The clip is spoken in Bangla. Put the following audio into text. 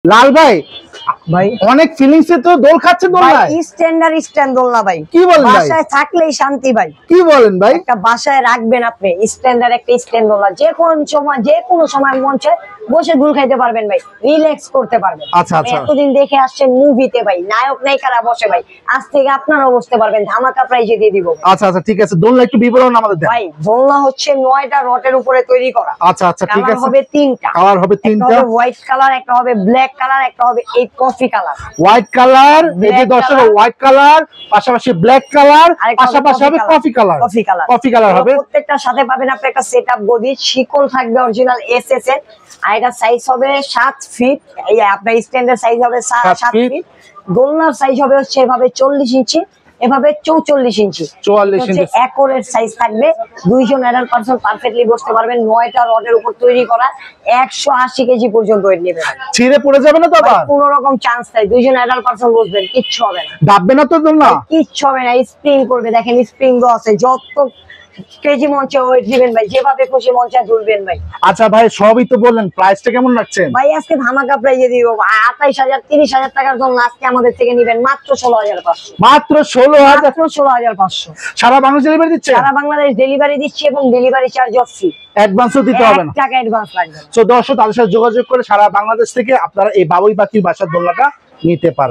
লাল ভাই ভাই অনেক ফিলিংসে তো দোল খাচ্ছে দোলনায়। স্ট্যান্ড দোলনা ভাই, কি বলেন ভাই? বাসায় থাকলেই শান্তি ভাই। কি বলেন ভাই? একটা বাসায় রাখবেন আপনি স্ট্যান্ডার্ড একটা স্ট্যান্ড দোলনা, যে কোনো সময় মন চায় বসে দুল খাইতে পারবেন ভাই, রিল্যাক্স করতে পারবেন। আচ্ছা আচ্ছা, এতদিন দেখে আসছেন মুভিতে ভাই, নায়ক নায়িকারা বসে ভাই, আজ থেকে আপনারাও বসতে পারবেন, ধামাকা প্রাইজে দিয়ে দিব। আচ্ছা আচ্ছা ঠিক আছে, দোলনা একটু বিবরণ আমাদের দেন ভাই। দোলনা হচ্ছে 9টা রডের উপরে তৈরি করা। আচ্ছা আচ্ছা ঠিক আছে, হবে 3টা কালার হবে 3টা, হোয়াইট কালার, একটা হবে ব্ল্যাক কালার, একটা হবে এই কফি কালার। হোয়াইট কালার, এই যে দর্শক হোয়াইট কালার, পাশাপাশি ব্ল্যাক কালার, পাশাপাশি হবে কফি কালার। কফি কালার হবে। প্রত্যেকটার সাথে পাবেন আপনি একটা সেটআপ গদি, শিকল থাকবে অরিজিনাল এসএস এর, আর এটা সাইজ হবে 7 ফিট, এই আপনার স্ট্যান্ডার্ড সাইজ হবে 7 ফিট। দোলনার সাইজ হবে হচ্ছে এভাবে 40 ইঞ্চি, এভাবে 44 ইঞ্চি। 44 ইঞ্চি একরের সাইজ থাকবে, দুইজন অ্যাডাল্ট পারসন পারফেক্টলি বসতে পারবেন। 9টা রডের উপর তৈরি করা, 180 কেজি পর্যন্ত ওয়েট নেবে। ছিঁড়ে পড়ে যাবে না তো আবার? কোনো রকম চান্স নাই, দুইজন অ্যাডাল্ট পারসন বসবেন, কিচ্ছু হবে না। দাববে না তো দোলনা? কিচ্ছু হবে না, স্প্রিং করবে, দেখেন স্প্রিং তো আছে, যত কেজি মঞ্চে ওয়েট দিবেন ভাই, যেভাবে খুশি মঞ্চে তুলবেন ভাই। আচ্ছা ভাই, সবই তো বললেন, প্রাইসটা কেমন রাখছেন ভাই? আজকে ধামাকা প্রাইজে দিব 28,000 30,000 টাকার জন্য আজকে আমাদের থেকে নেবেন মাত্র 16,500। মাত্র 16,500। সারা বাংলাদেশ ডেলিভারি দিচ্ছে? সারা বাংলাদেশ ডেলিভারি দিচ্ছি, এবং ডেলিভারি চার্জ অফ ফ্রি। অ্যাডভান্সও দিতে হবে না? 1 টাকা অ্যাডভান্স লাগবে না। তো দর্শক, তাদের সাথে যোগাযোগ করে সারা বাংলাদেশ থেকে আপনারা এই বাবুই পাখির বাসার দোলনাটা নিতে পারবেন।